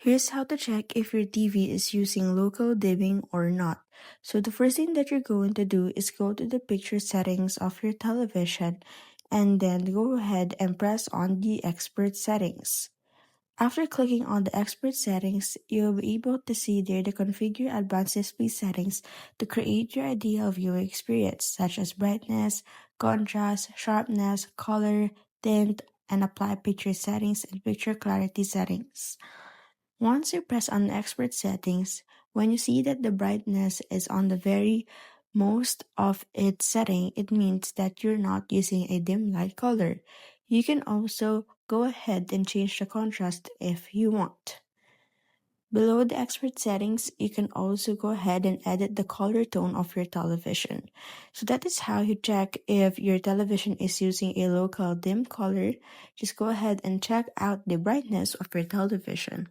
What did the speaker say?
Here's how to check if your TV is using local dimming or not. So the first thing that you're going to do is go to the picture settings of your television and then go ahead and press on the expert settings. After clicking on the expert settings, you'll be able to see there the configure advanced display settings to create your ideal viewing experience such as brightness, contrast, sharpness, color, tint, and apply picture settings and picture clarity settings. Once you press on expert settings, when you see that the brightness is on the very most of its setting, it means that you're not using a dim light color. You can also go ahead and change the contrast if you want. Below the expert settings, you can also go ahead and edit the color tone of your television. So that is how you check if your television is using a local dim color. Just go ahead and check out the brightness of your television.